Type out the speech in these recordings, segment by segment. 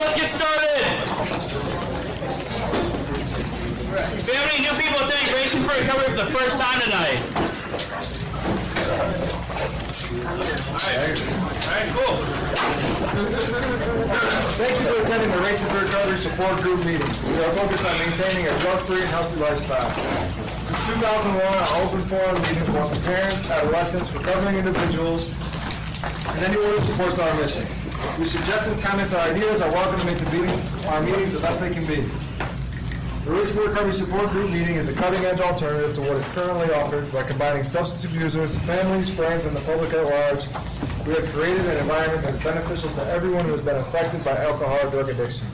Let's get started. If you have any new people attending Racing for Recovery for the first time tonight. Alright, cool. Thank you for attending the Racing for Recovery Support Group meeting. We are focused on maintaining a drug-free and healthy lifestyle. Since 2001, our open forum meetings welcome parents, adolescents, recovering individuals, and anyone who supports our mission. Your suggestions, comments, or ideas are welcome to make our meetings the best they can be. The Racing for Recovery Support Group meeting is a cutting-edge alternative to what is currently offered by combining substance abusers, families, friends, and the public at large. We have created an environment that is beneficial to everyone who has been affected by alcohol or drug addiction.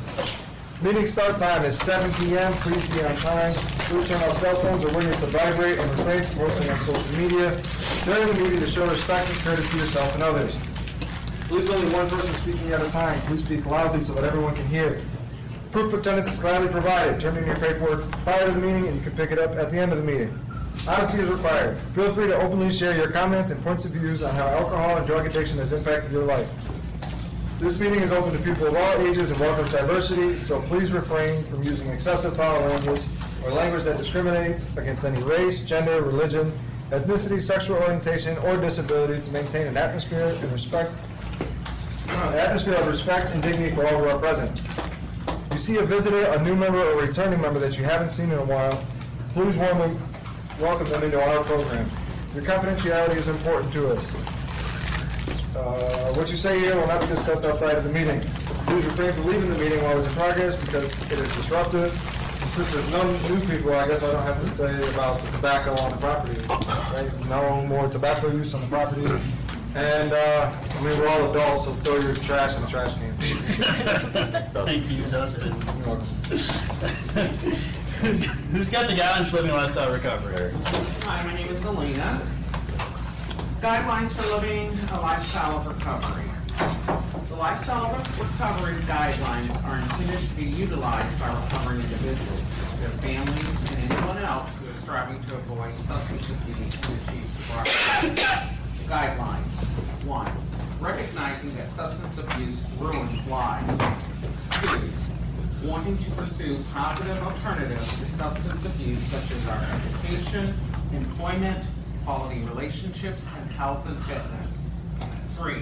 Meeting start time is 7 p.m. Please be on time. Please turn off cell phones or windows to vibrate and refrain from posting on social media during the meeting to show respect and courtesy to yourself and others. Please only one person speaking at a time. Please speak loudly so that everyone can hear. Proof of attendance is gladly provided. Turn in your paperwork prior to the meeting and you can pick it up at the end of the meeting. Honesty is required. Feel free to openly share your comments and points of views on how alcohol and drug addiction has impacted your life. This meeting is open to people of all ages and welcomes diversity, so please refrain from using excessive foul language or language that discriminates against any race, gender, religion, ethnicity, sexual orientation, or disability to maintain an atmosphere of respect and dignity for all who are present. If you see a visitor, a new member, or a returning member that you haven't seen in a while, please warmly welcome them into our program. Your confidentiality is important to us. What you say here will not be discussed outside of the meeting. Please refrain from leaving the meeting while it's in progress because it is disruptive. And since there's no new people, I guess I don't have to say about the tobacco on the property. Right? No more tobacco use on the property. And we're all adults, so throw your trash in the trash can. Thank you, Dustin. You're welcome. Who's got the guidelines for living lifestyle recovery? Hi, my name is Elena. Guidelines for living a lifestyle of recovery. The lifestyle of recovery guidelines are intended to be utilized by recovering individuals, their families, and anyone else who is striving to avoid substance abuse and achieve sobriety. Guidelines. 1. Recognizing that substance abuse ruins lives. 2. Wanting to pursue positive alternatives to substance abuse such as our education, employment, quality relationships, and health and fitness. 3.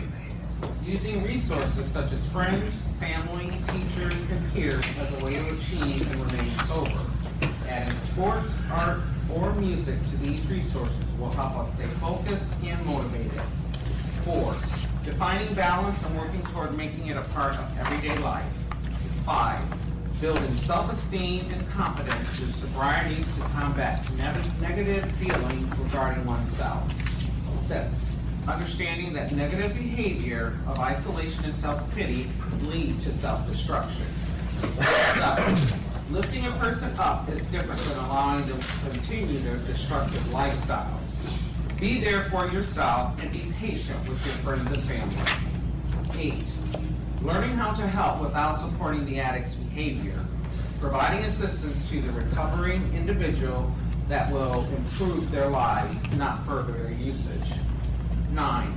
Using resources such as friends, family, teachers, and peers as a way to achieve and remain sober. Adding sports, art, or music to these resources will help us stay focused and motivated. 4. Defining balance and working toward making it a part of everyday life. 5. Building self-esteem and confidence through sobriety to combat negative feelings regarding oneself. 6. Understanding that negative behavior of isolation and self-pity lead to self-destruction. 7. Lifting a person up is different than allowing them to continue their destructive lifestyles. Be there for yourself and be patient with your friends and family. 8. Learning how to help without supporting the addict's behavior. Providing assistance to the recovering individual that will improve their lives, not further their usage. 9.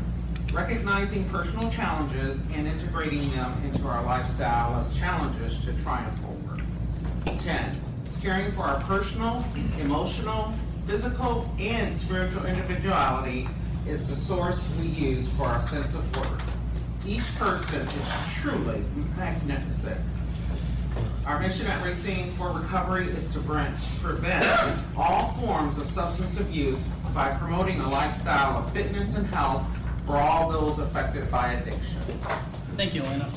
Recognizing personal challenges and integrating them into our lifestyle as challenges to triumph over. 10. Caring for our personal, emotional, physical, and spiritual individuality is the source we use for our sense of worth. Each person is truly magnificent. Our mission at Racing for Recovery is to prevent all forms of substance abuse by promoting a lifestyle of fitness and health for all those affected by addiction. Thank you, Elena.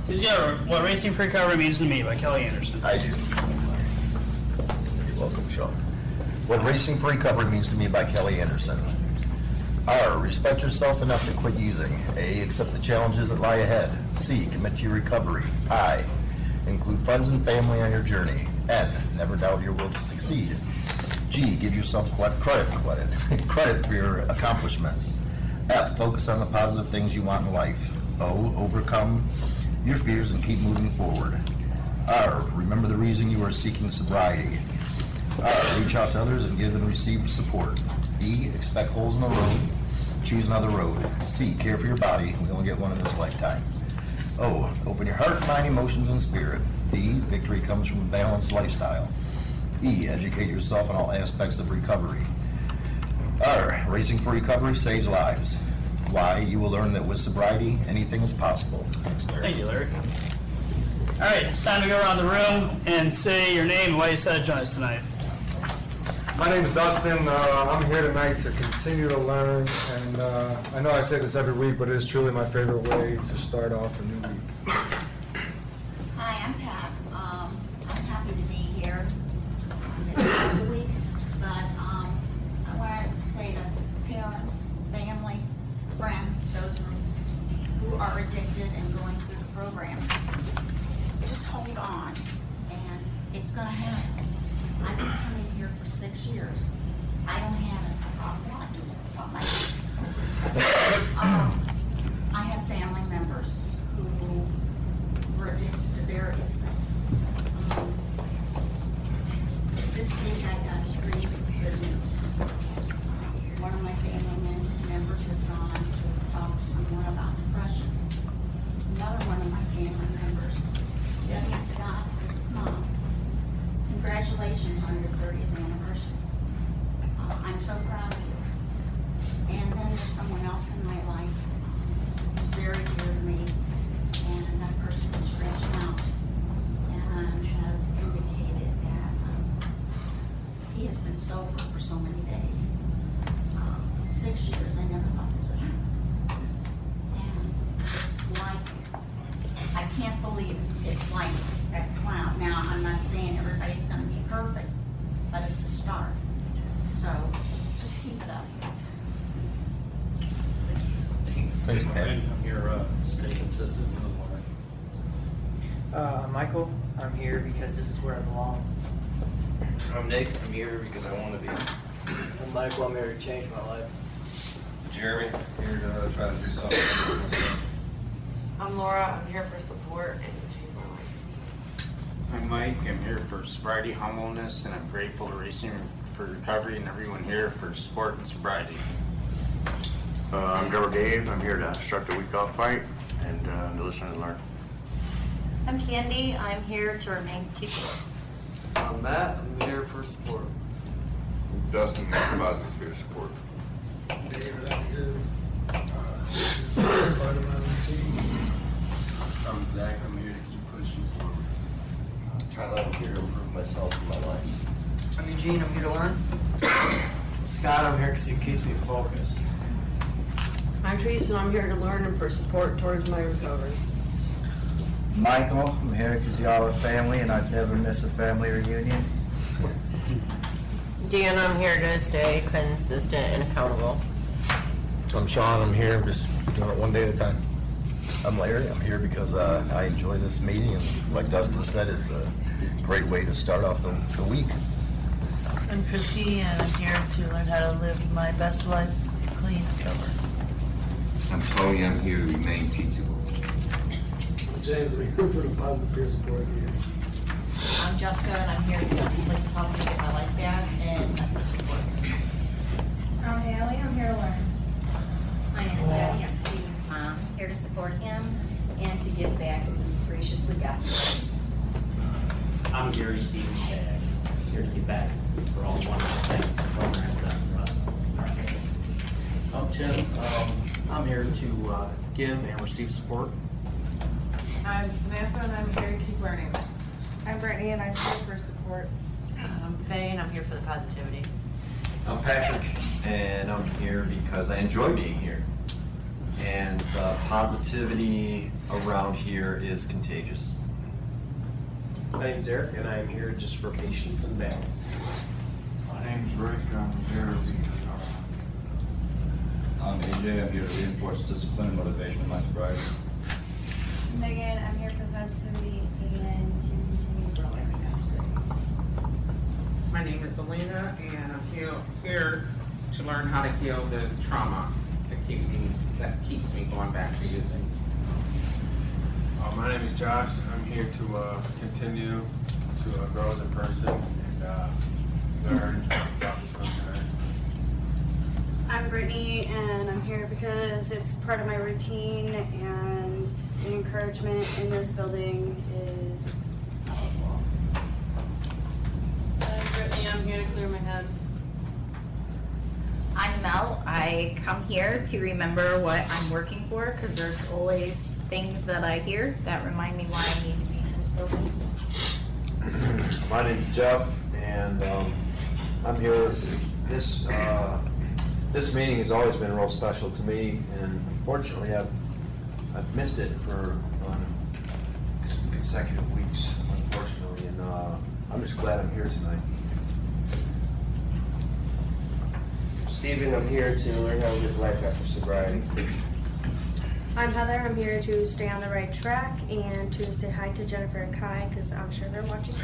Did you hear what Racing for Recovery means to me by Kelly Anderson? I do. You're welcome, Sean. What Racing for Recovery means to me by Kelly Anderson. R, respect yourself enough to quit using. A, accept the challenges that lie ahead. C, commit to your recovery. I, include friends and family on your journey. N, never doubt your will to succeed. G, give yourself credit for your accomplishments. F, focus on the positive things you want in life. O, overcome your fears and keep moving forward. R, remember the reason you are seeking sobriety. R, reach out to others and give and receive support. E, expect holes in the road. Choose another road. C, care for your body. We only get one in this lifetime. O, open your heart, mind, emotions, and spirit. V, victory comes from a balanced lifestyle. E, educate yourself on all aspects of recovery. R, racing for recovery saves lives. Y, you will learn that with sobriety, anything is possible. Thank you, Larry. All right, it's time to go around the room and say your name and why you decided to join us tonight. My name is Dustin. I'm here tonight to continue to learn, and I know I say this every week, but it is truly my favorite way to start off a new week. Hi, I'm Pat. I'm happy to be here. It's a couple weeks, but I want to say to parents, family, friends, those who are addicted and going through the program, just hold on, and it's going to happen. I've been coming here for 6 years. I don't have it. I want to. I have family members who were addicted to various things. This week I got really good news. One of my family members has gone to talk to someone about depression. Another one of my family members, Debbie and Scott, this is Mom. Congratulations on your 30th anniversary. I'm so proud of you. And then there's someone else in my life who's very dear to me, and that person has reached out and has indicated that he has been sober for so many days. 6 years, I never thought this would happen. And it's like, I can't believe it. It's like, wow. Now, I'm not saying everybody's going to be perfect, but it's a start. So just keep it up. Thanks, Pat. I'm here to stay consistent with the water. Michael, I'm here because this is where I belong. I'm Nick. I'm here because I want to be. I'm Michael, I'm here to change my life. Jeremy, here to try to do something. I'm Laura. I'm here for support and to change my life. I'm Mike. I'm here for sobriety, humbleness, and I'm grateful to Racing for Recovery and everyone here for support and sobriety. I'm Trevor Dave. I'm here to start the week off right and to listen and learn. I'm Candy. I'm here to remain teachable. I'm Matt. I'm here for support. Dustin, positive peer support. David, I'm here. Part of my routine. I'm Zach. I'm here to keep pushing forward. Tyler, I'm here to improve myself and my life. I'm Eugene, I'm here to learn. Scott, I'm here because it keeps me focused. I'm Teresa. I'm here to learn and for support towards my recovery. Michael, I'm here because y'all are family and I'd never miss a family reunion. Dan, I'm here to stay consistent and accountable. I'm Sean. I'm here just doing it one day at a time. I'm Larry. I'm here because I enjoy this meeting, and like Dustin said, it's a great way to start off the week. I'm Christy, and I'm here to learn how to live my best life clean and sober. I'm Tony. I'm here to remain teachable. James, I'm here for the positive peer support here. I'm Jessica, and I'm here because this place is helping me get my life back and I'm for support. I'm Haley. I'm here to learn. My name is Debbie. I'm Steven's mom. Here to support him and to give back what he graciously got to us. I'm Gary Stevens, dad. Here to give back for all the wonderful things the program's done for us. I'm Tim. I'm here to give and receive support. I'm Samantha, and I'm here to keep learning. I'm Brittany, and I'm here for support. I'm Faye, and I'm here for the positivity. I'm Patrick, and I'm here because I enjoy being here. And the positivity around here is contagious. My name's Eric, and I'm here just for patience and balance. My name's Rick. I'm here because I'm AJ. I'm here to reinforce discipline and motivation in my sobriety. Megan, I'm here for positivity and to continue growing my mastery. My name is Elena, and I'm here to learn how to heal the trauma that keeps me going back to using. My name is Josh. I'm here to continue to grow as a person and learn about the program. I'm Brittany, and I'm here because it's part of my routine, and The encouragement in this building is palpable. I'm Brittany, I'm here to clear my head. I'm Mel. I come here to remember what I'm working for because there's always things that I hear that remind me why I need to be in this building. My name's Jeff, and I'm here. This meeting has always been real special to me, and unfortunately, I've missed it for consecutive weeks, unfortunately, and I'm just glad I'm here tonight. Steven, I'm here to learn how to live life after sobriety. I'm Heather. I'm here to stay on the right track and to say hi to Jennifer and Kai because I'm sure they're watching.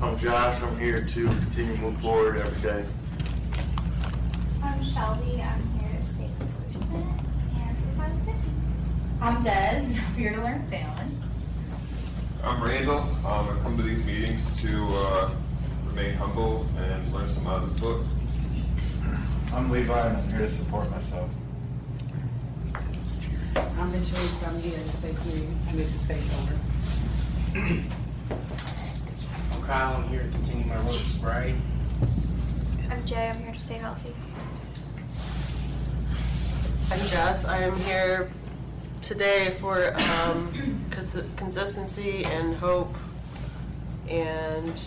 I'm Josh. I'm here to continue to move forward every day. I'm Shelby. I'm here to stay consistent and be positive. I'm Des, and I'm here to learn balance. I'm Randall. I come to these meetings to remain humble and learn some out of this book. I'm Levi, and I'm here to support myself. I'm Mitch Reese. I'm here to stay clean. I'm here to stay sober. I'm Kyle. I'm here to continue my road to sobriety. I'm Jay. I'm here to stay healthy. I'm Jess. I am here today for consistency and hope and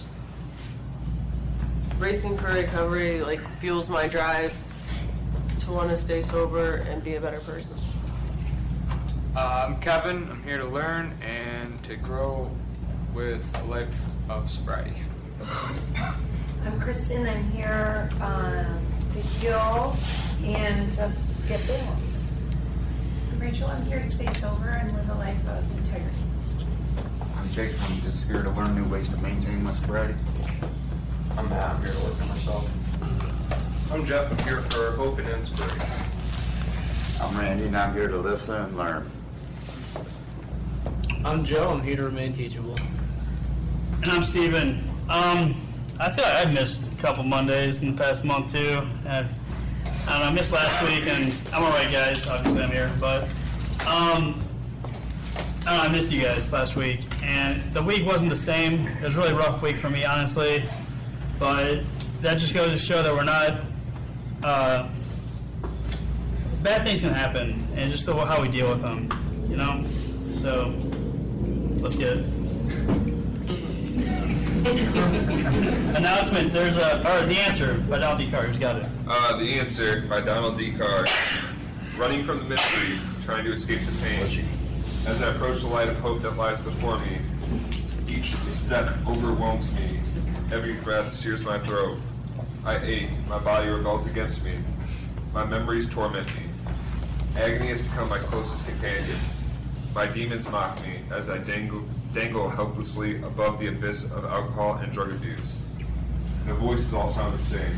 racing for recovery fuels my drive to want to stay sober and be a better person. I'm Kevin. I'm here to learn and to grow with a life of sobriety. I'm Kristen. I'm here to heal and to get balance. I'm Rachel. I'm here to stay sober and live a life of integrity. I'm Jason. I'm just here to learn new ways to maintain my sobriety. I'm Matt. I'm here to work on myself. I'm Jeff. I'm here for hope and inspiration. I'm Randy, and I'm here to listen and learn. I'm Joe. I'm here to remain teachable. And I'm Steven. I feel like I've missed a couple Mondays in the past month too. I don't know, I missed last week, and I'm alright, guys. Obviously, I'm here, but I don't know, I missed you guys last week, and the week wasn't the same. It was a really rough week for me, honestly. But that just goes to show that we're not. Bad things can happen, and just how we deal with them, you know. So let's get it. Announcements. There's the answer by Donald D. Carter. Who's got it? The Answer by Donald D. Carter. Running from the mystery, trying to escape the pain. As I approach the light of hope that lies before me, each step overwhelms me. Every breath sears my throat. I ache. My body rebels against me. My memories torment me. Agony has become my closest companion. My demons mock me as I dangle helplessly above the abyss of alcohol and drug abuse. The voices all sound the same,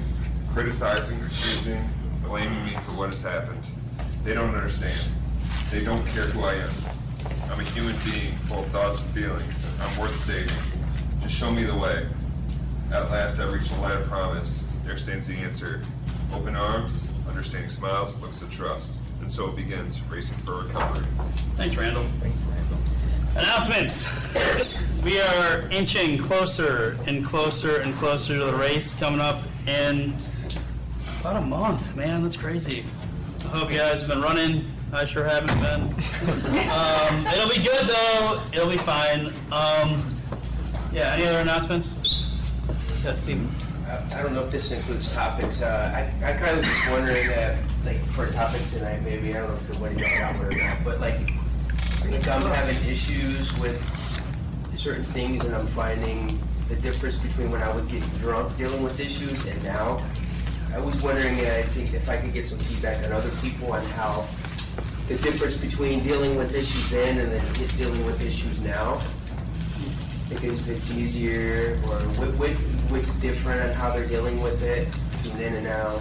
criticizing, accusing, blaming me for what has happened. They don't understand. They don't care who I am. I'm a human being full of thoughts and feelings. I'm worth saving. Just show me the way. At last I reach the light of promise. There stands the answer. Open arms, understanding smiles, looks of trust. And so it begins, racing for recovery. Thanks, Randall. Announcements. We are inching closer and closer and closer to the race coming up in about a month. Man, that's crazy. I hope you guys have been running. I sure haven't been. It'll be good though. It'll be fine. Yeah. Any other announcements? Yeah, Steve. I don't know if this includes topics. I kind of was just wondering, for a topic tonight, maybe, I don't know if everybody got out or not, but if I'm having issues with certain things and I'm finding the difference between when I was getting drunk dealing with issues and now, I was wondering if I could get some feedback on other people on how the difference between dealing with issues then and then dealing with issues now. If it's easier, or what's different on how they're dealing with it between then and now.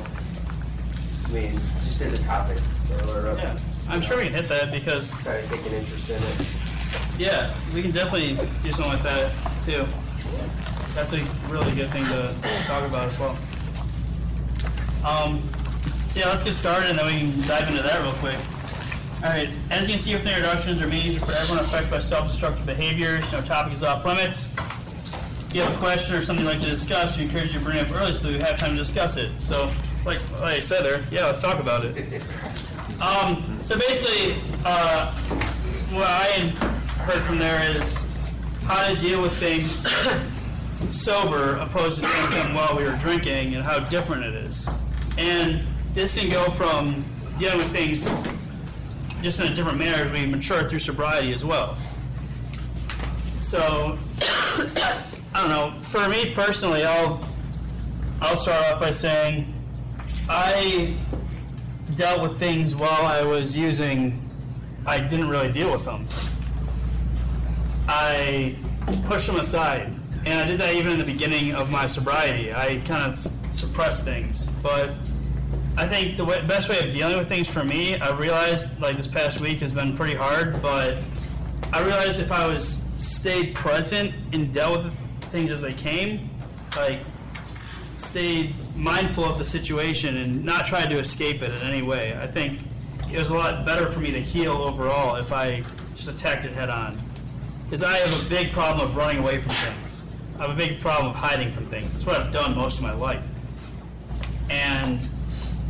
I mean, just as a topic. Yeah, I'm sure we can hit that because kind of take an interest in it. Yeah, we can definitely do something like that too. That's a really good thing to talk about as well. So yeah, let's get started and then we can dive into that real quick. All right, as you can see from the introductions, our meetings are for everyone affected by self-destructive behaviors. No topic is off limits. If you have a question or something you'd like to discuss, we encourage you to bring it up early so we have time to discuss it. So, like I said there, yeah, let's talk about it. So basically, what I heard from there is how to deal with things sober opposed to doing them while we were drinking and how different it is. And this can go from dealing with things just in a different manner as we mature through sobriety as well. So, I don't know, for me personally, I'll start off by saying I dealt with things while I was using. I didn't really deal with them. I pushed them aside, and I did that even in the beginning of my sobriety. I kind of suppressed things, but I think the best way of dealing with things for me, I realized, like this past week has been pretty hard, but I realized if I was stayed present and dealt with things as they came, like stayed mindful of the situation and not tried to escape it in any way, I think it was a lot better for me to heal overall if I just attacked it head on. Because I have a big problem of running away from things. I have a big problem of hiding from things. That's what I've done most of my life. And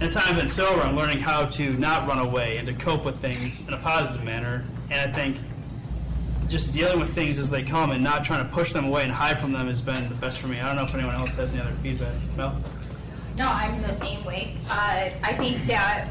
in the time I've been sober, I'm learning how to not run away and to cope with things in a positive manner. And I think just dealing with things as they come and not trying to push them away and hide from them has been the best for me. I don't know if anyone else has any other feedback. Mel? No, I'm the same way. I think that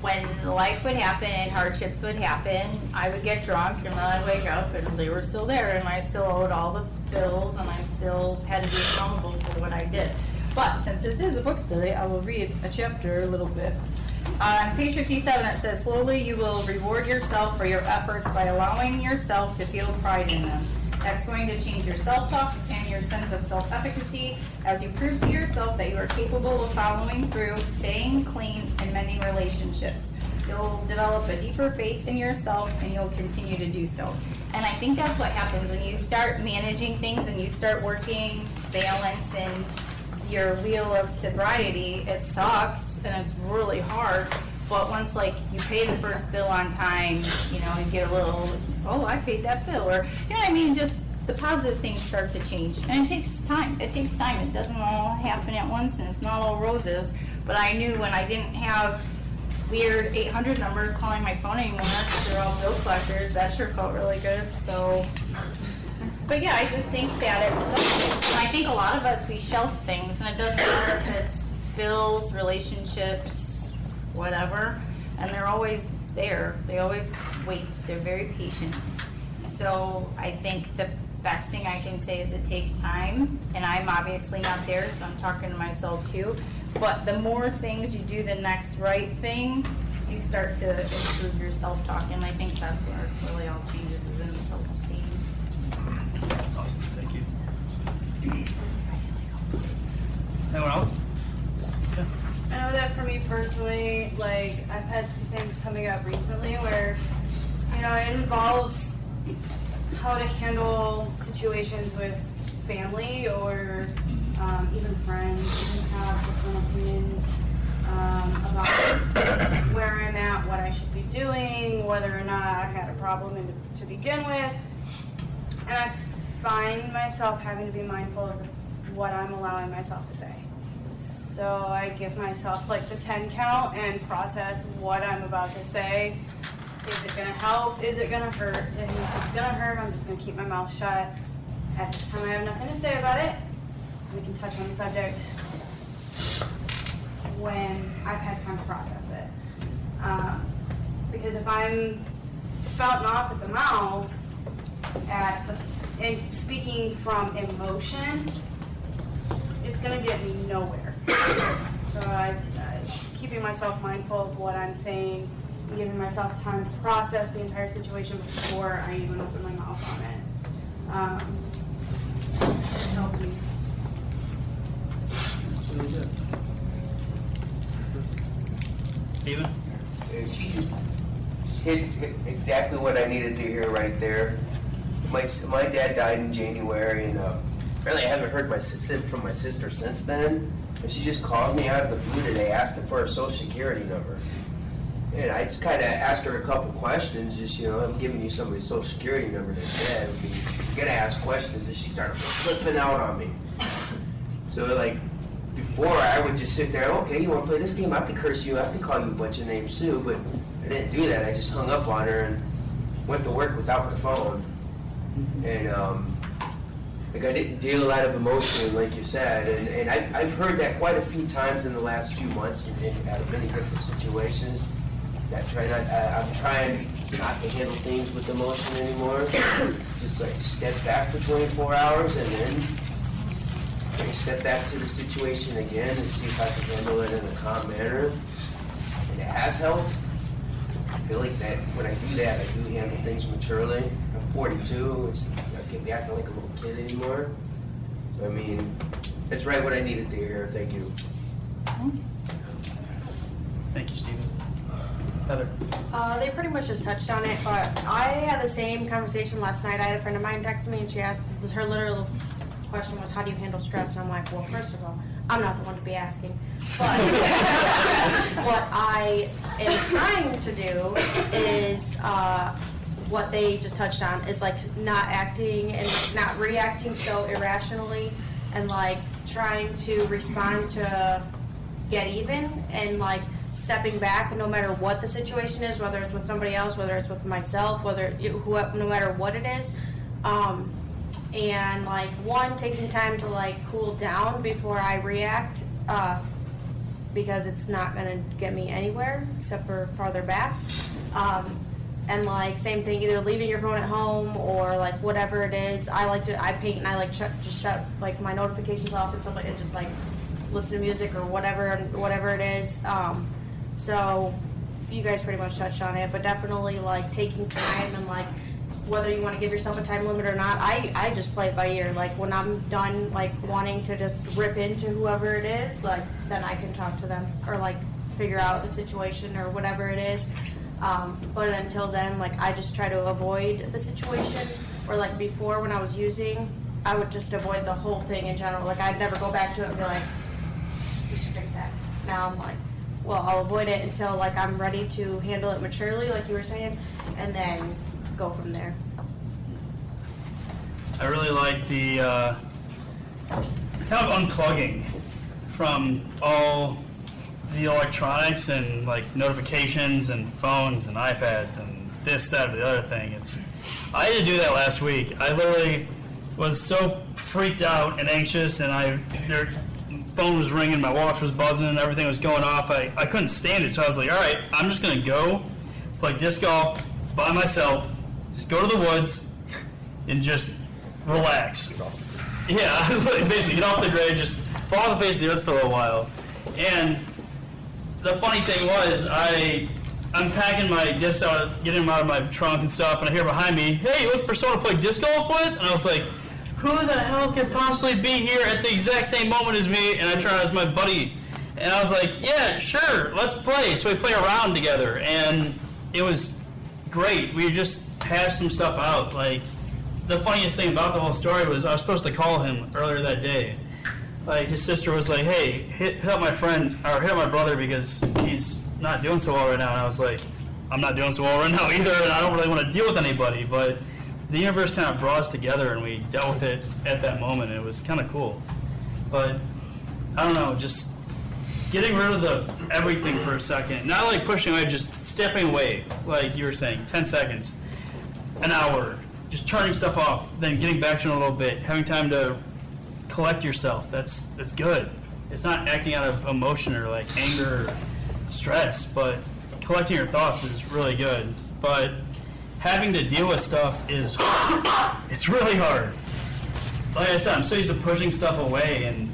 when life would happen and hardships would happen, I would get drunk and then I'd wake up and they were still there and I still owed all the bills and I still had to be accountable for what I did. But since this is a book study, I will read a chapter a little bit. On page 57 it says, slowly you will reward yourself for your efforts by allowing yourself to feel pride in them. That's going to change your self-talk and your sense of self-efficacy as you prove to yourself that you are capable of following through, staying clean, and mending relationships. You'll develop a deeper faith in yourself and you'll continue to do so. And I think that's what happens when you start managing things and you start working balance in your wheel of sobriety. It sucks and it's really hard. But once, like, you pay the first bill on time, you know, you get a little, oh, I paid that bill. Or, you know what I mean? Just the positive things start to change. And it takes time. It takes time. It doesn't all happen at once, and it's not all roses. But I knew when I didn't have weird 800 numbers calling my phone anymore, because they're all bill collectors, that sure felt really good. So, but yeah, I just think that it's, and I think a lot of us, we shelf things, and it doesn't matter if it's bills, relationships, whatever, and they're always there. They always wait. They're very patient. So I think the best thing I can say is it takes time, and I'm obviously not there, so I'm talking to myself too. But the more things you do the next right thing, you start to improve your self-talk, and I think that's where it's really all changes, is in the self-esteem. Awesome, thank you. Anyone else? I know that for me personally, like, I've had some things coming up recently where, you know, it involves how to handle situations with family or even friends, even have different opinions about where I'm at, what I should be doing, whether or not I had a problem to begin with. And I find myself having to be mindful of what I'm allowing myself to say. So I give myself like the 10 count and process what I'm about to say. Is it gonna help? Is it gonna hurt? And if it's gonna hurt, I'm just gonna keep my mouth shut. At this time I have nothing to say about it. We can touch on the subject when I've had time to process it. Because if I'm spouting off at the mouth and speaking from emotion, it's gonna get me nowhere. So I keeping myself mindful of what I'm saying and giving myself time to process the entire situation before I even open my mouth on it. It's helped me. Really good. Steven? She just hit exactly what I needed to hear right there. My dad died in January, and apparently I haven't heard from my sister since then. And she just called me out of the blue today asking for her social security number. And I just kind of asked her a couple questions, just, you know, I'm giving you somebody's social security number that's dead. I mean, you gotta ask questions, and she started flipping out on me. So, like, before I would just sit there, okay, you wanna play this game? I could curse you, I could call you a bunch of names too, but I didn't do that. I just hung up on her and went to work without my phone. And, like, I didn't deal a lot of emotion, like you said, and I've heard that quite a few times in the last few months in out of many different situations. I'm trying not to handle things with emotion anymore. Just like step back for 24 hours and then step back to the situation again and see if I can handle it in a calm manner. And it has helped. I feel like that when I do that, I do handle things maturely. I'm 42. I can't be acting like a little kid anymore. So, I mean, it's right what I needed to hear. Thank you. Thank you, Stephen. Heather. They pretty much just touched on it, but I had the same conversation last night. I had a friend of mine text me, and she asked, her literal question was, how do you handle stress? And I'm like, well, first of all, I'm not the one to be asking. But what I am trying to do is what they just touched on, is like not acting and not reacting so irrationally, and like trying to respond to get even, and like stepping back no matter what the situation is, whether it's with somebody else, whether it's with myself, no matter what it is. And like taking time to like cool down before I react, because it's not gonna get me anywhere except for farther back. And like same thing, either leaving your phone at home or like whatever it is. I paint and I like just shut like my notifications off and stuff like that, just like listen to music or whatever it is. So you guys pretty much touched on it, but definitely like taking time and like whether you want to give yourself a time limit or not, I just play it by ear. Like when I'm done like wanting to just rip into whoever it is, like then I can talk to them or like figure out the situation or whatever it is. But until then, like I just try to avoid the situation, or like before when I was using, I would just avoid the whole thing in general. Like I'd never go back to it and be like, you should fix that. Now I'm like, well, I'll avoid it until like I'm ready to handle it maturely, like you were saying, and then go from there. I really like the kind of unplugging from all the electronics and like notifications and phones and iPads and this, that, or the other thing. I had to do that last week. I literally was so freaked out and anxious, and their phone was ringing, my watch was buzzing, and everything was going off. I couldn't stand it, so I was like, all right, I'm just going to go play disc golf by myself, just go to the woods, and just relax. Yeah, basically get off the grid, just fall off the face of the earth for a little while. And the funny thing was, I'm packing my discs out, getting them out of my trunk and stuff, and I hear behind me, hey, you looking for someone to play disc golf with? And I was like, who the hell could possibly be here at the exact same moment as me? And I turned out as my buddy. And I was like, yeah, sure, let's play. So we play around together, and it was great. We just hashed some stuff out. Like, the funniest thing about the whole story was I was supposed to call him earlier that day. Like, his sister was like, hey, hit up my friend, or hit up my brother because he's not doing so well right now. And I was like, I'm not doing so well right now either, and I don't really want to deal with anybody. But the universe kind of brought us together, and we dealt with it at that moment. It was kind of cool. But, I don't know, just getting rid of the everything for a second. Not like pushing away, just stepping away, like you were saying, 10 seconds, an hour, just turning stuff off, then getting back to it a little bit, having time to collect yourself. That's good. It's not acting out of emotion or like anger or stress, but collecting your thoughts is really good. But having to deal with stuff is hard. It's really hard. Like I said, I'm so used to pushing stuff away, and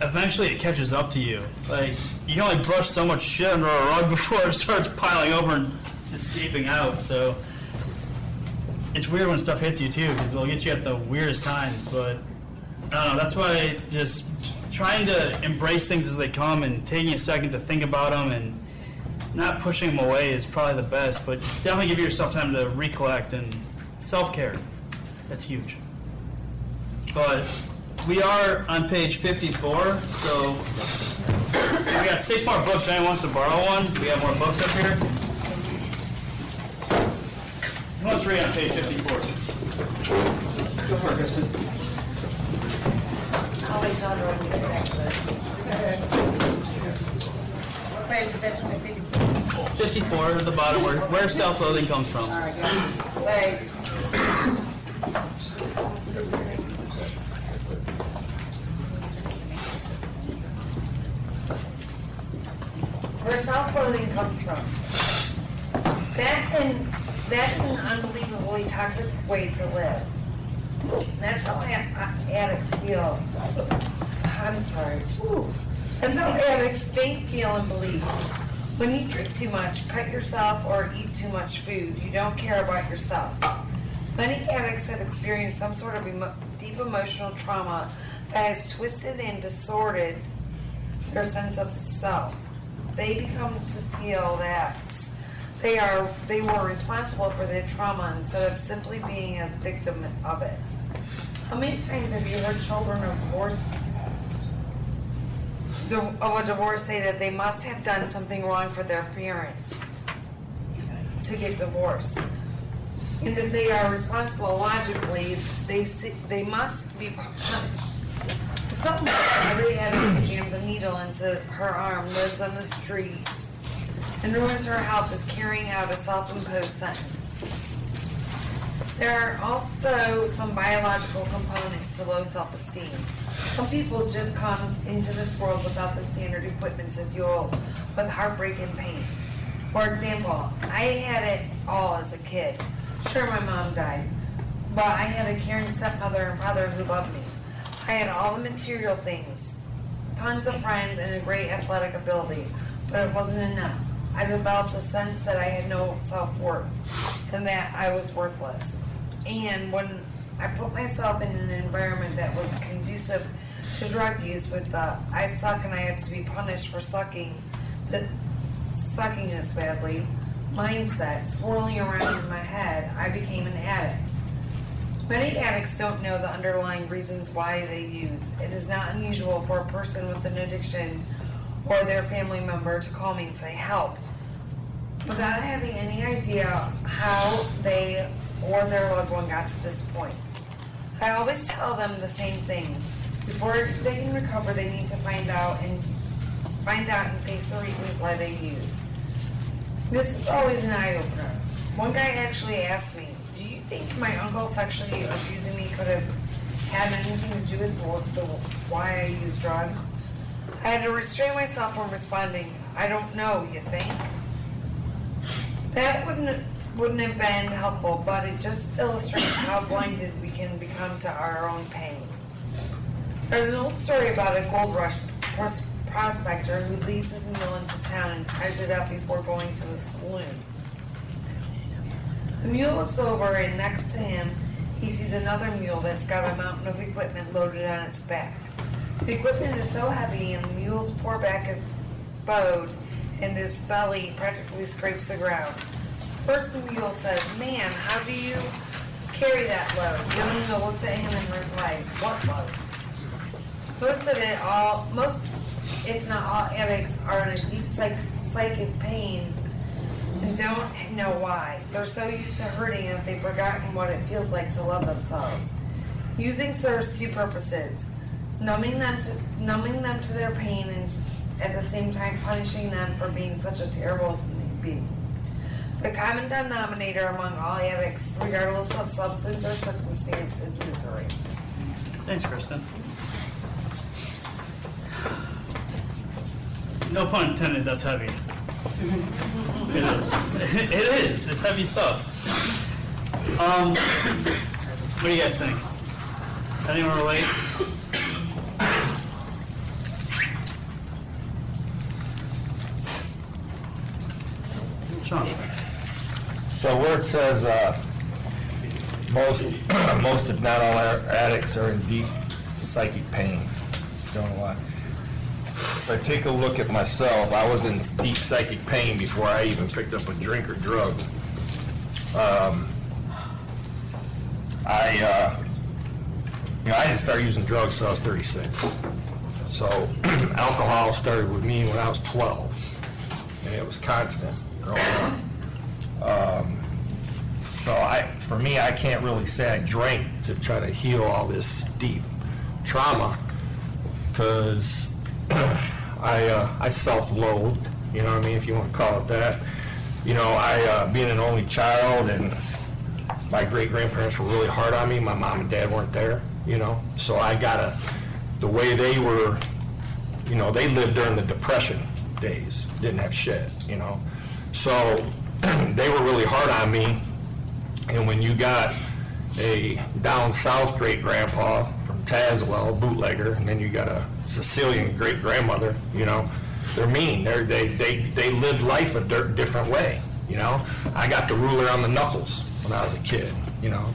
eventually it catches up to you. Like, you can only brush so much shit under a rug before it starts piling over and escaping out. So it's weird when stuff hits you too, because it'll get you at the weirdest times. But I don't know, that's why just trying to embrace things as they come and taking a second to think about them and not pushing them away is probably the best. But definitely give yourself time to recollect, and self-care. That's huge. But we are on page 54, so We got 6 more books. If anyone wants to borrow one, we have more books up here. Who wants to read on page 54? Always on road Wait, is that 54 at the bottom, where self-loathing comes from. All right, thanks. Where self-loathing comes from. That's an unbelievably toxic way to live. That's how addicts feel. I'm sorry. Ooh. That's how addicts think, feel, and believe. When you drink too much, cut yourself, or eat too much food, you don't care about yourself. Many addicts have experienced some sort of deep emotional trauma that has twisted and distorted their sense of self. They become to feel that they were responsible for their trauma instead of simply being a victim of it. How many times have you heard children of a divorce say that they must have done something wrong for their parents to get divorced? And if they are responsible logically, they must be punished. If something like every addict who jams a needle into her arm lives on the streets and ruins her health is carrying out a self-imposed sentence. There are also some biological components to low self-esteem. Some people just come into this world without the standard equipment to deal with heartbreak and pain. For example, I had it all as a kid. Sure, my mom died, but I had a caring stepmother and father who loved me. I had all the material things, tons of friends, and a great athletic ability, but it wasn't enough. I developed a sense that I had no self-worth and that I was worthless. And when I put myself in an environment that was conducive to drug use with the I suck and I have to be punished for sucking this badly mindset swirling around in my head, I became an addict. Many addicts don't know the underlying reasons why they use. It is not unusual for a person with an addiction or their family member to call me and say help, without having any idea how they or their loved one got to this point. I always tell them the same thing. Before they can recover, they need to find out and face the reasons why they use. This is always an eye-opener. One guy actually asked me, do you think my uncle sexually abusing me could have had anything to do with why I use drugs? I had to restrain myself from responding, I don't know, you think? That wouldn't have been helpful, but it just illustrates how blinded we can become to our own pain. There's an old story about a gold rush prospector who leaves his mule into town and ties it up before going to the saloon. The mule looks over, and next to him, he sees another mule that's got a mountain of equipment loaded on its back. The equipment is so heavy, and the mule's poor back is bowed, and his belly practically scrapes the ground. First, the mule says, "Man, how do you carry that load?" The other mule looks at him and replies, "What load?" Most, if not all, addicts are in a deep psychic pain and don't know why. They're so used to hurting that they've forgotten what it feels like to love themselves. Using serves two purposes: numbing them to their pain, and at the same time punishing them for being such a terrible being. The common denominator among all addicts, regardless of substance or circumstance, is misery. Thanks, Kristen. No pun intended, that's heavy. It is. It is. It's heavy stuff. What do you guys think? Anyone relate? Sean. So where it says most if not all addicts are in deep psychic pain. Don't know why. If I take a look at myself, I was in deep psychic pain before I even picked up a drink or drug. I didn't start using drugs until I was 36. So alcohol started with me when I was 12, and it was constant growing up. So for me, I can't really say I drank to try to heal all this deep trauma, because I self-loathed, you know what I mean, if you want to call it that. You know, I being an only child, and my great-grandparents were really hard on me. My mom and dad weren't there, you know, so I got the way they were, you know, they lived during the Depression days, didn't have shit, you know. So they were really hard on me, and when you got a down south great-grandpa from Tazewell, bootlegger, and then you got a Sicilian great-grandmother, you know, they're mean. They lived life a different way, you know. I got the ruler on the knuckles when I was a kid, you know.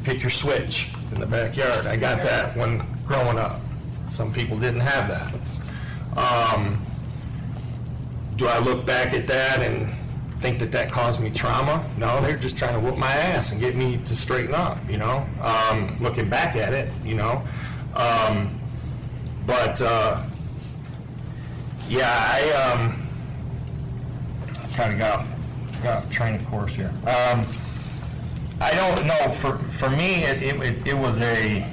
Pick your switch in the backyard. I got that when growing up. Some people didn't have that. Do I look back at that and think that caused me trauma? No, they're just trying to whoop my ass and get me to straighten up, you know. Looking back at it, you know. Yeah, I kind of got off training course here. I don't know. For me, it was a.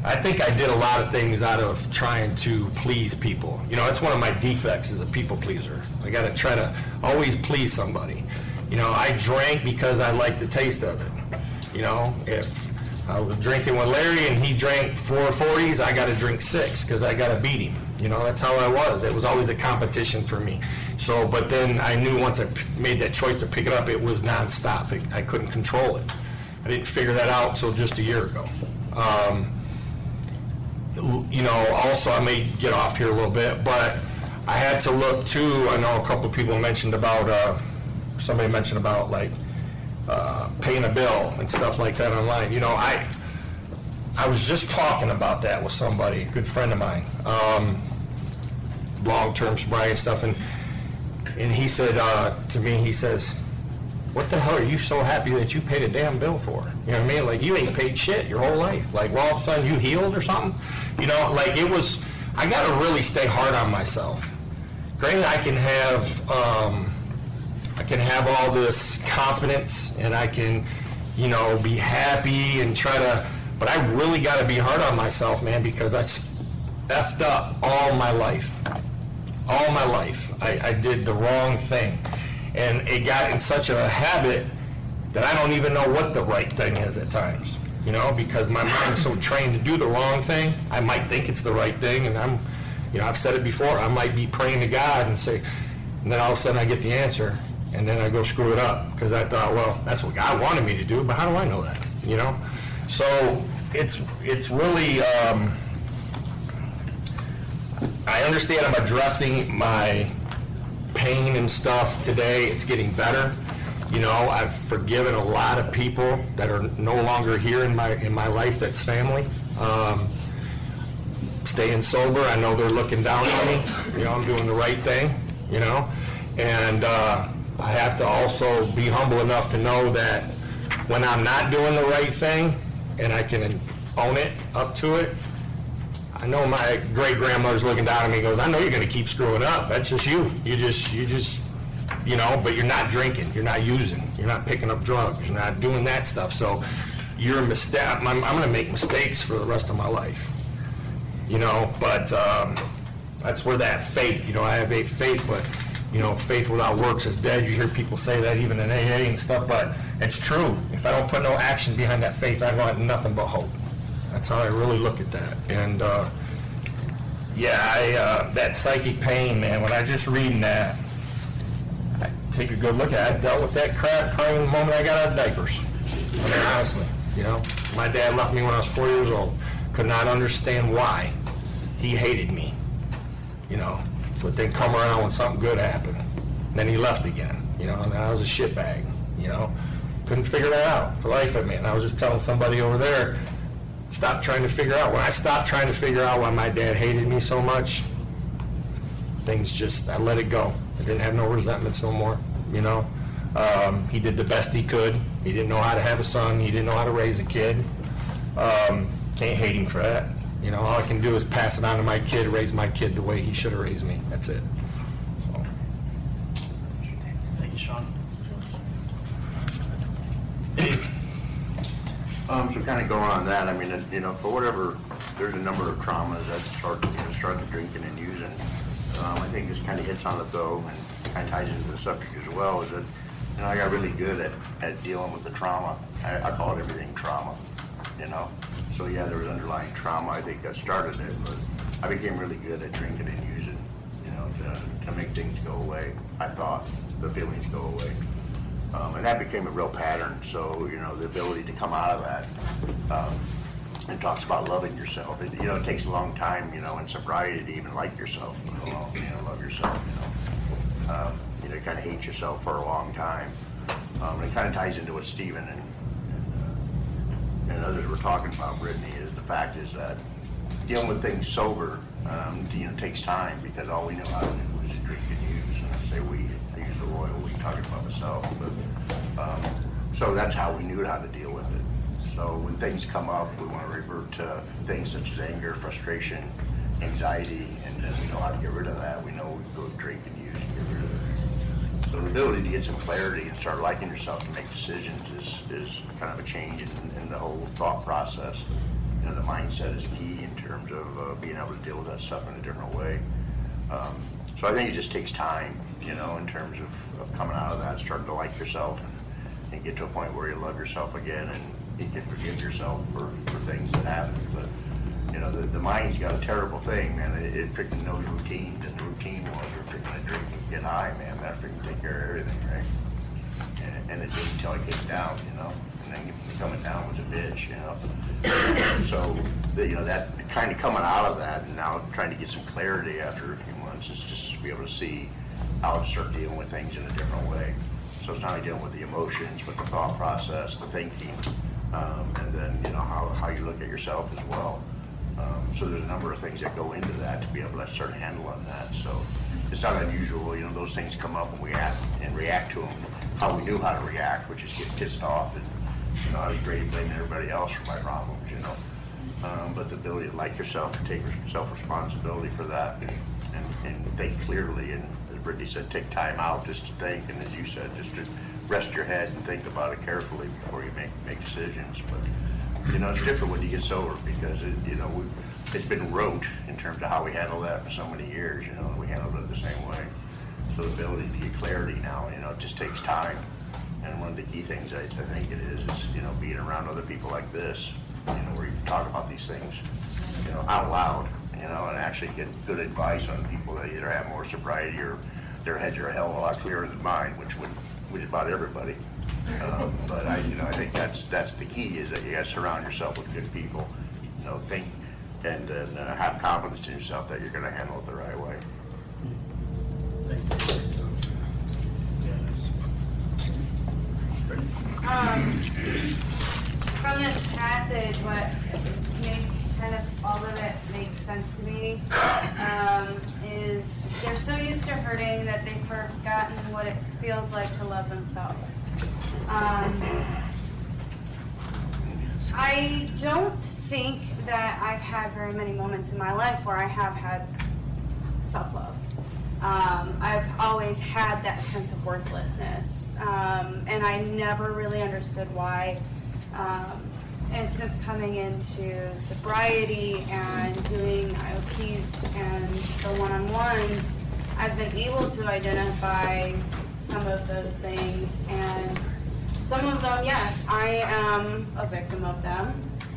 I think I did a lot of things out of trying to please people. You know, it's one of my defects as a people pleaser. I got to try to always please somebody. You know, I drank because I liked the taste of it. You know, if I was drinking with Larry and he drank 4 40s, I got to drink 6 because I got to beat him. You know, that's how I was. It was always a competition for me. So, but then I knew once I made that choice to pick it up, it was nonstop. I couldn't control it. I didn't figure that out until just a year ago. You know, also I may get off here a little bit, but I had to look too. I know a couple of people mentioned about, somebody mentioned about like paying a bill and stuff like that online. You know, I was just talking about that with somebody, a good friend of mine, long-term sobriety stuff, and he said to me, he says, what the hell are you so happy that you paid a damn bill for? You know what I mean? Like, you ain't paid shit your whole life. Like, well, all of a sudden you healed or something? You know, like it was, I got to really stay hard on myself. Granted, I can have all this confidence and I can, you know, be happy and try to, but I really got to be hard on myself, man, because I effed up all my life. All my life. I did the wrong thing. And it got in such a habit that I don't even know what the right thing is at times, you know, because my mind's so trained to do the wrong thing. I might think it's the right thing, and I've said it before, I might be praying to God and say, and then all of a sudden I get the answer, and then I go screw it up, because I thought, well, that's what God wanted me to do, but how do I know that, you know? So it's really, I understand I'm addressing my pain and stuff today. It's getting better. You know, I've forgiven a lot of people that are no longer here in my life. That's family. Staying sober, I know they're looking down on me. You know, I'm doing the right thing, you know. And I have to also be humble enough to know that when I'm not doing the right thing and I can own it up to it, I know my great-grandmother's looking down at me and goes, I know you're going to keep screwing up. That's just you. You just, you know, but you're not drinking. You're not using. You're not picking up drugs. You're not doing that stuff. So you're a mistake. I'm going to make mistakes for the rest of my life. You know, but that's where that faith, you know, I have a faith, but, you know, faith without works is dead. You hear people say that even in AA and stuff, but it's true. If I don't put no action behind that faith, I want nothing but hope. That's how I really look at that. And that psychic pain, man, when I just reading that, I take a good look at it. I dealt with that crap probably the moment I got out of diapers. I mean, honestly, you know, my dad left me when I was 4 years old. Could not understand why he hated me, you know, but then come around when something good happened. Then he left again, you know, and I was a shitbag, you know. Couldn't figure that out for life of me. And I was just telling somebody over there, stop trying to figure out. When I stopped trying to figure out why my dad hated me so much, things just, I let it go. I didn't have no resentments no more, you know. He did the best he could. He didn't know how to have a son. He didn't know how to raise a kid. Can't hate him for that, You know, all I can do is pass it on to my kid, raise my kid the way he should have raised me. That's it. Thank you, Sean. So kind of going on that, I mean, you know, for whatever, there's a number of traumas that start drinking and using. I think this kind of hits on it though, and kind of ties into the subject as well, is that, you know, I got really good at dealing with the trauma. I call it everything trauma, you know. So yeah, there was underlying trauma, I think that started it, but I became really good at drinking and using, you know, to make things go away. I thought the feelings go away. And that became a real pattern. So, you know, the ability to come out of that, it talks about loving yourself. It, you know, it takes a long time, you know, in sobriety to even like yourself, you know, love yourself, you know, you kind of hate yourself for a long time. And it kind of ties into what Stephen and others were talking about, Brittany, is the fact is that dealing with things sober, you know, takes time, because all we knew how to do was to drink and use. And I say we, I use the royal we, talking about myself, but so that's how we knew how to deal with it. So when things come up, we want to revert to things such as anger, frustration, anxiety, and then we know how to get rid of that. We know we can go drink and use and get rid of it. So the ability to get some clarity and start liking yourself to make decisions is kind of a change in the whole thought process. You know, the mindset is key in terms of being able to deal with that stuff in a different way. So I think it just takes time, you know, in terms of coming out of that, starting to like yourself and get to a point where you love yourself again and you can forgive yourself for things that happen. But, you know, the mind's got a terrible thing, man. It freaking knows routines, and the routine was we're freaking drink and get high, man. That freaking take care of everything, right? And it didn't until I came down, you know, and then coming down was a bitch, you know. So, you know, that kind of coming out of that and now trying to get some clarity after a few months is just to be able to see how to start dealing with things in a different way. So it's not only dealing with the emotions, but the thought process, the thinking, and then, you know, how you look at yourself as well. So there's a number of things that go into that to be able to start handling that. So it's not unusual, you know, those things come up and we act and react to them how we knew how to react, which is get pissed off. And, you know, I was great at blaming everybody else for my problems, you know. But the ability to like yourself, to take self-responsibility for that and think clearly, and as Brittany said, take time out just to think, and as you said, just to rest your head and think about it carefully before you make decisions. But, you know, it's different when you get sober, because, you know, it's been rote in terms of how we handle that for so many years, you know, and we handled it the same way. So the ability to get clarity now, you know, it just takes time. And one of the key things I think it is, you know, being around other people like this, you know, where you can talk about these things, you know, out loud, you know, and actually get good advice on people that either have more sobriety or their heads are a hell of a lot clearer than mine, which would about everybody. But I think that's the key, is that you got to surround yourself with good people, you know, think and have confidence in yourself that you're going to handle it the right way. From this passage, what made kind of all of it make sense to me is they're so used to hurting that they've forgotten what it feels like to love themselves. I don't think that I've had very many moments in my life where I have had self-love. I've always had that sense of worthlessness, and I never really understood why. And since coming into sobriety and doing IOPs and the one-on-ones, I've been able to identify some of those things, and some of them, yes, I am a victim of them.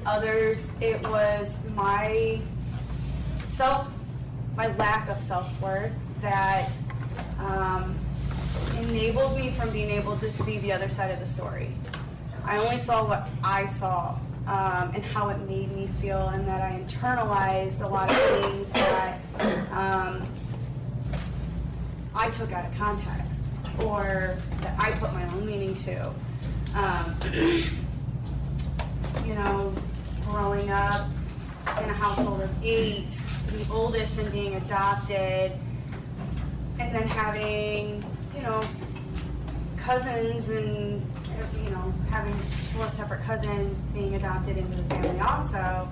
Others, it was my lack of self-worth that enabled me from being able to see the other side of the story. I only saw what I saw, and how it made me feel, and that I internalized a lot of things that I took out of context, or that I put my own meaning to. You know, growing up in a household of 8, the oldest and being adopted, and then having, you know, cousins and, you know, having 4 separate cousins being adopted into the family also,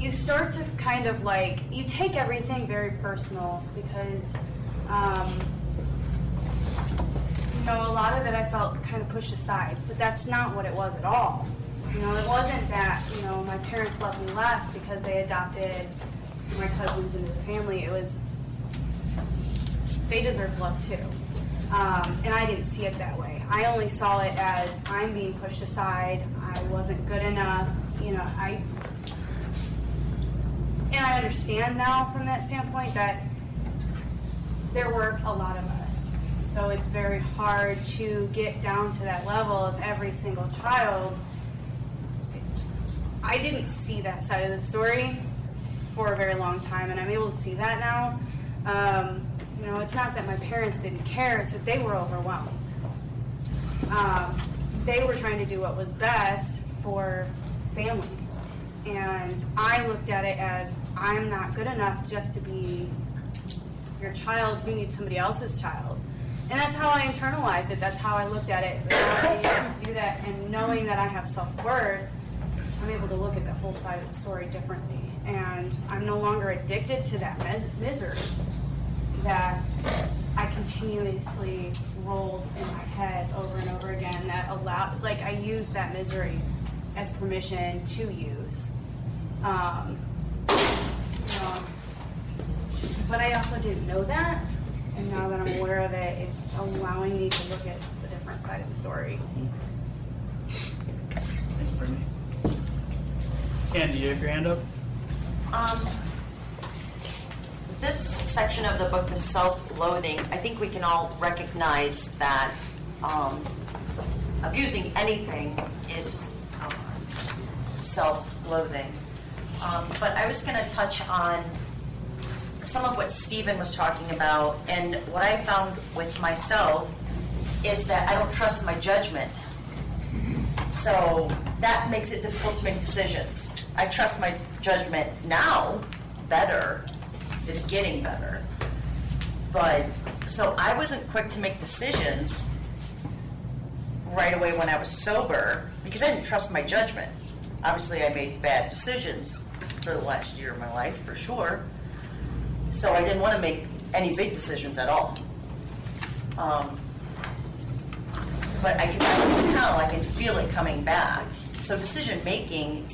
you start to kind of like, you take everything very personal because, you know, a lot of it I felt kind of pushed aside, but that's not what it was at all. You know, it wasn't that, you know, my parents loved me less because they adopted my cousins into the family. It was, they deserved love too. And I didn't see it that way. I only saw it as I'm being pushed aside. I wasn't good enough. You know, and I understand now from that standpoint that there were a lot of us. So it's very hard to get down to that level of every single child. I didn't see that side of the story for a very long time, and I'm able to see that now. You know, it's not that my parents didn't care, it's that they were overwhelmed. They were trying to do what was best for family. And I looked at it as, I'm not good enough just to be your child, you need somebody else's child. And that's how I internalized it, that's how I looked at it. I able to do that, and knowing that I have self-worth, I'm able to look at the whole side of the story differently. And I'm no longer addicted to that misery that I continuously rolled in my head over and over again, that allowed, like, I used that misery as permission to use. You know, but I also didn't know that, and now that I'm aware of it, it's allowing me to look at the different side of the story. Thank you, Brittany. Candy, you have your hand up? This section of the book, the self-loathing, I think we can all recognize that abusing anything is self-loathing. But I was going to touch on some of what Stephen was talking about, and what I found with myself is that I don't trust my judgment. So that makes it difficult to make decisions. I trust my judgment now better. It's getting better. But, so I wasn't quick to make decisions right away when I was sober because I didn't trust my judgment. Obviously, I made bad decisions for the last year of my life, for sure. So I didn't want to make any big decisions at all. But I can tell, I can feel it coming back. So decision making,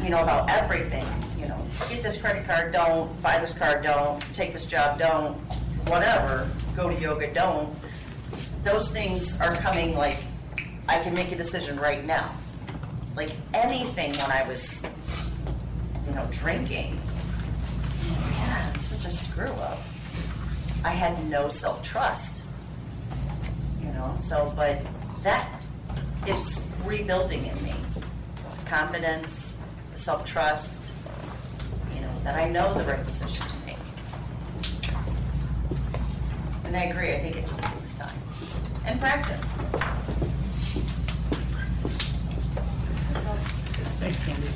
you know, about everything, you know, get this credit card, don't, buy this car, don't, take this job, don't, whatever, go to yoga, don't. Those things are coming like, I can make a decision right now. Like anything when I was, you know, drinking, man, I'm such a screw up. I had no self-trust, you know, so, but that is rebuilding in me. Confidence, self-trust, you know, that I know the right decision to make. And I agree, I think it just takes time. And practice. Thanks, Candy.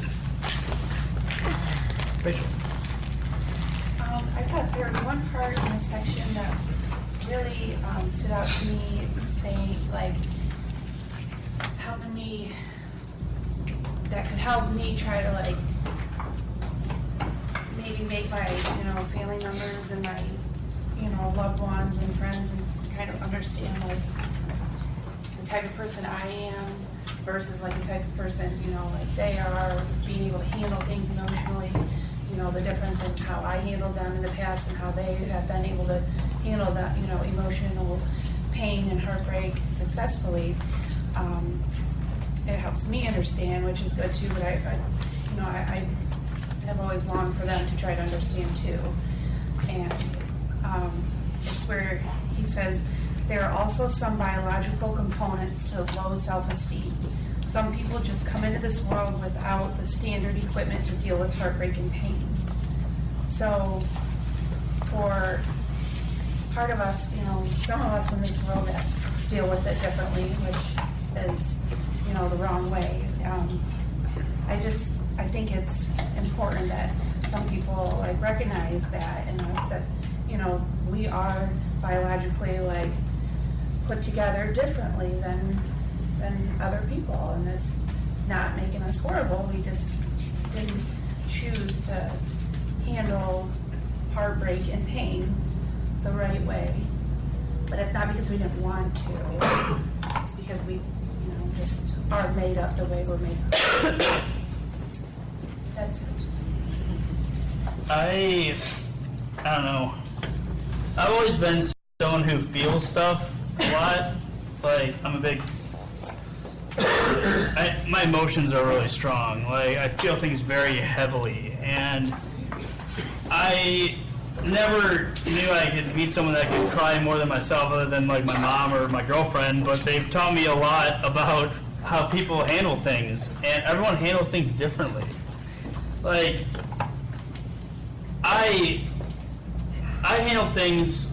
Rachel. I thought there was one part in this section that really stood out to me, saying, like, helping me, that could help me try to, like, maybe make my, you know, family members and my, you know, loved ones and friends and kind of understand, like, the type of person I am versus, like, the type of person, you know, like they are, being able to handle things emotionally, you know, the difference in how I handled them in the past and how they have been able to handle that, you know, emotional pain and heartbreak successfully. It helps me understand, which is good too, but I you know, I have always longed for them to try to understand too. And it's where he says, there are also some biological components to low self-esteem. Some people just come into this world without the standard equipment to deal with heartbreak and pain. So for part of us, you know, some of us in this world that deal with it differently, which is, you know, the wrong way. I think it's important that some people, like, recognize that in us, that, you know, we are biologically, like, put together differently than other people, and it's not making us horrible. We just didn't choose to handle heartbreak and pain the right way. But it's not because we didn't want to. It's because we, just are made up the way we're made up. That's it. I don't know. I've always been someone who feels stuff a lot. Like, I'm a big... my emotions are really strong. Like, I feel things very heavily. And I never knew I could meet someone that could cry more than myself, other than, like, my mom or my girlfriend. But they've taught me a lot about how people handle things. And everyone handles things differently. Like... I handled things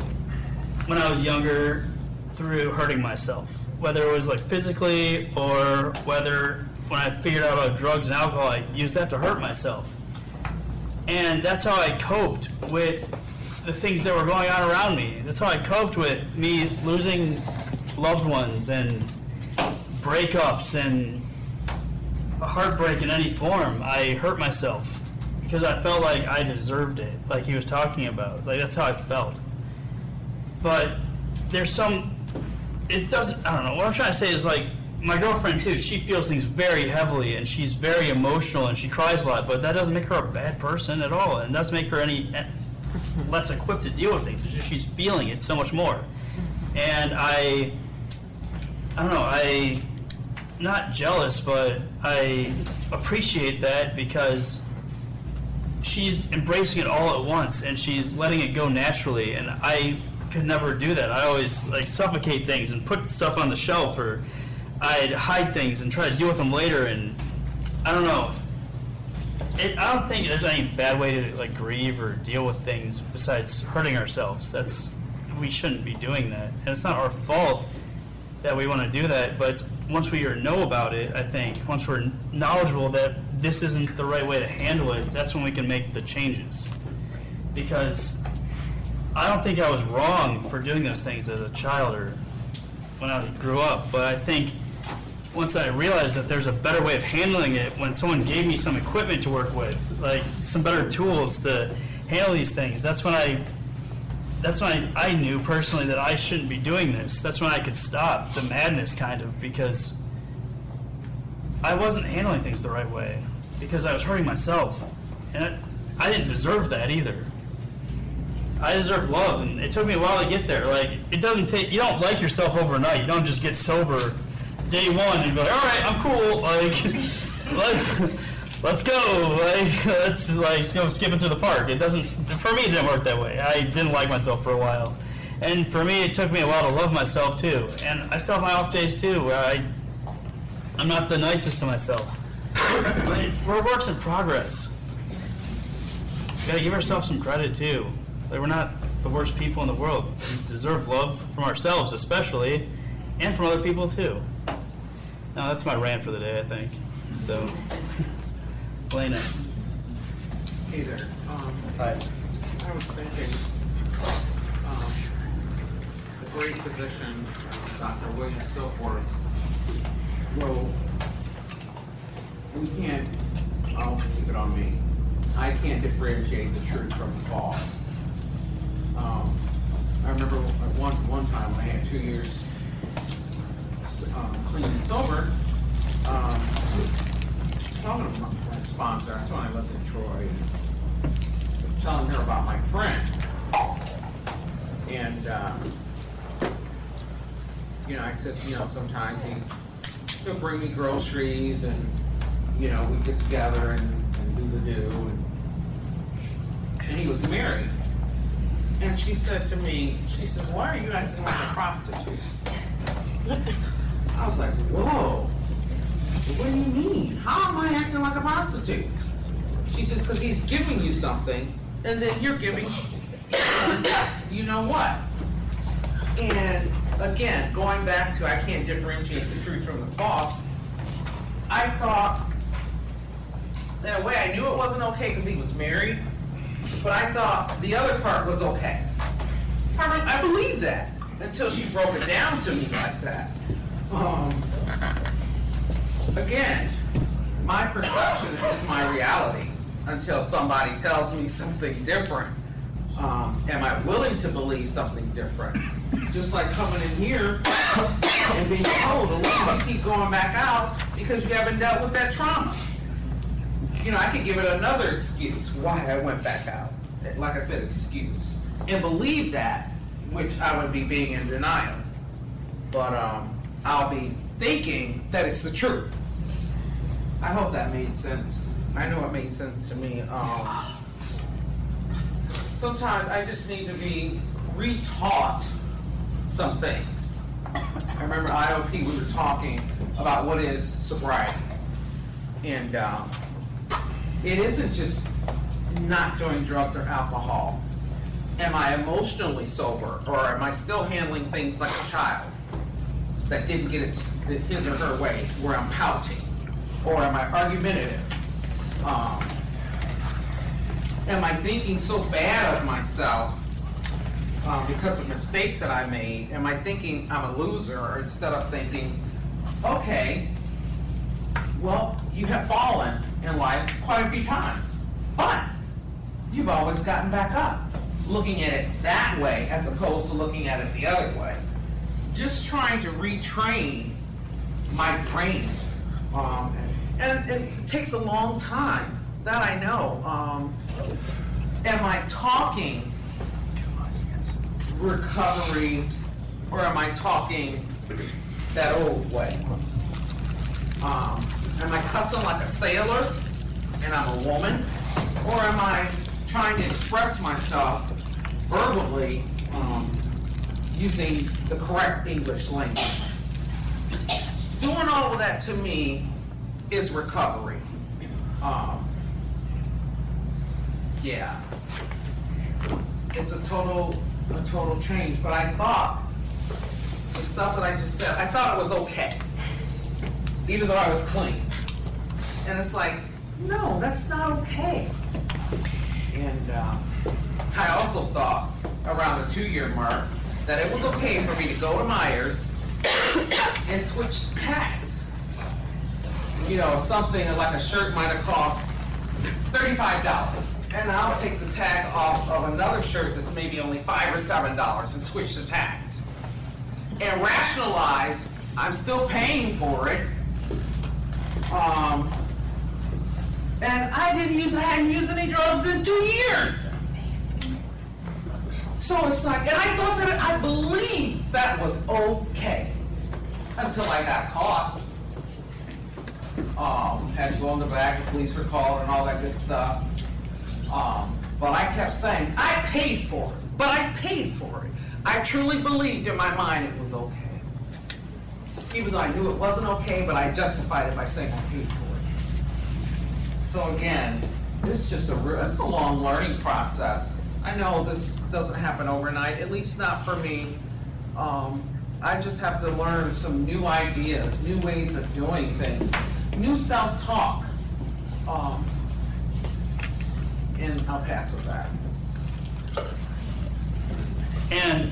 when I was younger through hurting myself, whether it was like physically or whether when I figured out about drugs and alcohol, I used that to hurt myself. And that's how I coped with the things that were going on around me. That's how I coped with me losing loved ones and breakups and heartbreak in any form. I hurt myself. Because I felt like I deserved it, like he was talking about. Like, that's how I felt. But there's it doesn't, I don't know, what I'm trying to say is, like, my girlfriend, too, she feels things very heavily, and she's very emotional, and she cries a lot, but that doesn't make her a bad person at all, and doesn't make her any less equipped to deal with things. It's just she's feeling it so much more. And I don't know, I'm not jealous, but I appreciate that because she's embracing it all at once and she's letting it go naturally, and I could never do that. I always like suffocate things and put stuff on the shelf, or I'd hide things and try to deal with them later, and I don't know. I don't think there's any bad way to like grieve or deal with things besides hurting ourselves. We shouldn't be doing that, and it's not our fault that we want to do that, but once we know about it, I think, once we're knowledgeable that this isn't the right way to handle it, that's when we can make the changes. Because I don't think I was wrong for doing those things as a child or when I grew up, but I think once I realized that there's a better way of handling it, when someone gave me some equipment to work with, like some better tools to handle these things, that's when I knew personally that I shouldn't be doing this. That's when I could stop the madness, kind of, because I wasn't handling things the right way, because I was hurting myself. And I didn't deserve that either. I deserve love, and it took me a while to get there. Like, you don't like yourself overnight. You don't just get sober day one and go, all right, I'm cool. Let's go. Let's skip into the park. For me, it didn't work that way. I didn't like myself for a while. And for me, it took me a while to love myself too. And I still have my off days too, where I'm not the nicest to myself. But we're works in progress. We gotta give ourselves some credit too. Like, we're not the worst people in the world. We deserve love from ourselves especially, and from other people too. Now that's my rant for the day, I think. So, Elena. Hey there. Hi. I was thinking, the great physician, Dr. William Silkworth, wrote, I'll keep it on me, I can't differentiate the truth from the false. I remember one time when I had 2 years clean and sober, talking to my sponsor, that's when I lived in Troy, and telling her about my friend. And, I said, sometimes he'll bring me groceries and, we get together and do the do. And he was married. And she said to me, why are you acting like a prostitute? I was like, whoa, what do you mean? How am I acting like a prostitute? She says, because he's giving you something, and then you're giving you know what? And again, going back to I can't differentiate the truth from the false, I thought, in a way, I knew it wasn't okay because he was married, but I thought the other part was okay. I believed that until she broke it down to me like that. Again, my perception is my reality. until somebody tells me something different. Am I willing to believe something different? Just like coming in here and being told, you keep going back out because you haven't dealt with that trauma. You know, I could give it another excuse why I went back out. Like I said, excuse. And believe that, which I would be being in denial. But I'll be thinking that it's the truth. I hope that made sense. I know it made sense to me. Sometimes I just need to be retaught some things. I remember IOP, we were talking about what is sobriety. And it isn't just not doing drugs or alcohol. Am I emotionally sober, or am I still handling things like a child that didn't get it his or her way, where I'm pouting? Or am I argumentative? Am I thinking so bad of myself because of mistakes that I made? Am I thinking I'm a loser instead of thinking, okay, well, you have fallen in life quite a few times, but you've always gotten back up. Looking at it that way as opposed to looking at it the other way. Just trying to retrain my brain. And it takes a long time, that I know. Am I talking recovery, or am I talking that old way? Am I cussing like a sailor and I'm a woman? Or am I trying to express myself verbally using the correct English language? Doing all of that to me is recovery. Yeah. It's a total change, but I thought the stuff that I just said, I thought it was okay, even though I was clean. And it's like, no, that's not okay. And I also thought around the 2-year mark that it was okay for me to go to Myers and switch tags. You know, something like a shirt might have cost $35. And I'll take the tag off of another shirt that's maybe only $5 or $7 and switch the tags. And rationalize, I'm still paying for it. And I hadn't used any drugs in 2 years. So it's like, and I thought that, I believed that was okay. Until I got caught. Had to go in the back, the police were called and all that good stuff. But I kept saying, I paid for it. But I paid for it. I truly believed in my mind it was okay. Even though I knew it wasn't okay, but I justified it by saying I paid for it. So again, it's just it's a long learning process. I know this doesn't happen overnight, at least not for me. I just have to learn some new ideas, new ways of doing things, new self-talk. And I'll pass with that. And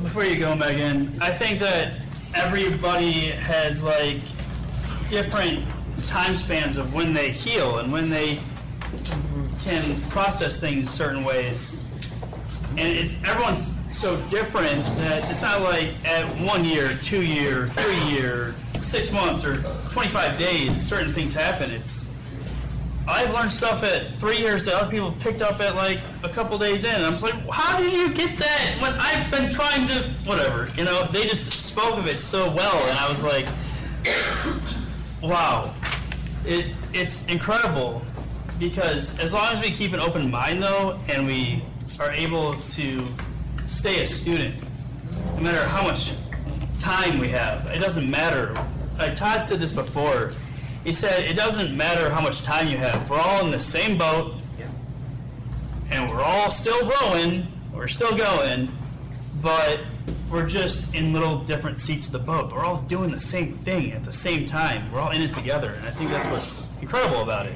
before you go, Megan, I think that everybody has like different time spans of when they heal and when they can process things certain ways. And everyone's so different that it's not like at 1 year, 2 year, 3 year, 6 months, or 25 days, certain things happen. I've learned stuff at 3 years that other people picked up at like a couple days in. And I'm just like, how did you get that when I've been trying to, whatever, you know, they just spoke of it so well. And I was like, wow, it's incredible, because as long as we keep an open mind though, and we are able to stay a student, no matter how much time we have, it doesn't matter. Todd said this before. He said, it doesn't matter how much time you have. We're all in the same boat, and we're all still rowing, we're still going, but we're just in little different seats of the boat. We're all doing the same thing at the same time. We're all in it together, and I think that's what's incredible about it.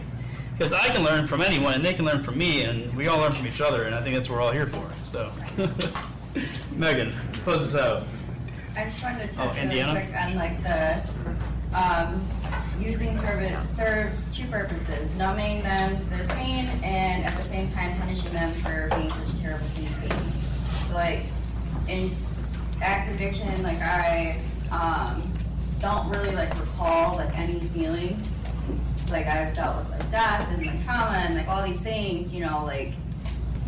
Because I can learn from anyone, and they can learn from me, and we all learn from each other, and I think that's what we're all here for. So, Megan, close us out. I just wanted to touch really Indiana? quick on like the Using serves two purposes, numbing them to their pain and at the same time punishing them for being such a terrible human being. So like in active addiction, like I don't really like recall like any feelings. Like I've dealt with like death and like trauma and like all these things, you know, like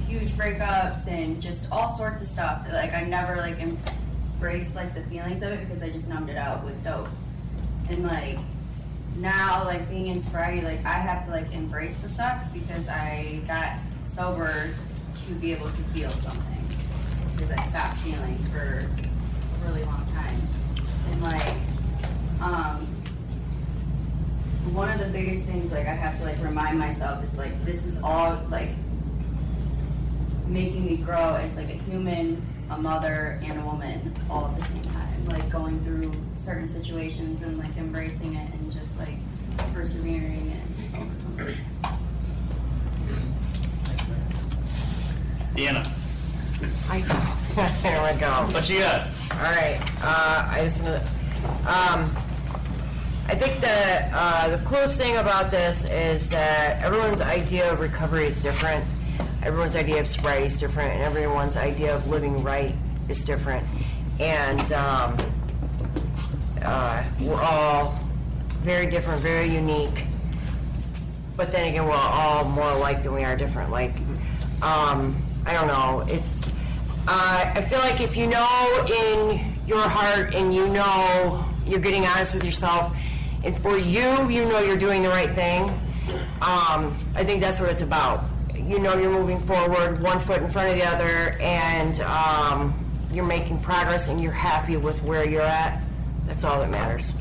huge breakups and just all sorts of stuff that like I never like embraced like the feelings of it because I just numbed it out with dope. And like now like being in sobriety, like I have to like embrace the suck because I got sober to be able to feel something. Because I stopped feeling for a really long time. And like one of the biggest things like I have to like remind myself is like this is all like making me grow as like a human, a mother, and a woman all at the same time. Like going through certain situations and like embracing it and just like persevering and overcoming. Deanna. There we go. What you got? All right. I just want to. I think the coolest thing about this is that everyone's idea of recovery is different. Everyone's idea of sobriety is different, and everyone's idea of living right is different. And we're all very different, very unique. But then again, we're all more alike than we are different. Like, I don't know. I feel like if you know in your heart and you know you're getting honest with yourself, and for you, you know you're doing the right thing, I think that's what it's about. You know you're moving forward, one foot in front of the other, and you're making progress and you're happy with where you're at. That's all that matters.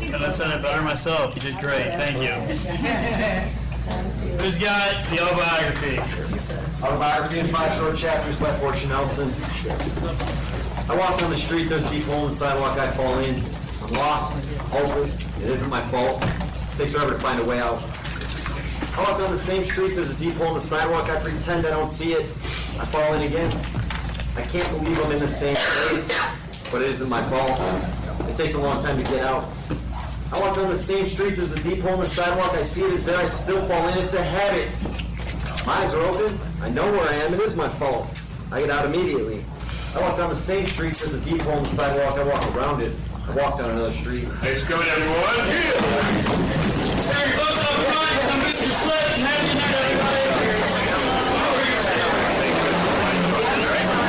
Couldn't have said it better myself. You did great. Thank you. Who's got the autobiography? Autobiography in 5 short chapters by Portia Nelson. I walk down the street, there's a deep hole in the sidewalk, I fall in. I'm lost, hopeless, it isn't my fault. It takes forever to find a way out. I walk down the same street, there's a deep hole in the sidewalk, I pretend I don't see it. I fall in again. I can't believe I'm in the same place, but it isn't my fault. It takes a long time to get out. I walk down the same street, there's a deep hole in the sidewalk, I see it, it's there, I still fall in, it's a habit. My eyes are open, I know where I am, it is my fault. I get out immediately. I walk down the same street, there's a deep hole in the sidewalk, I walk around it. I walk down another street. Thanks for coming, everyone. Close up front, come get your slip, and have a good night, everybody.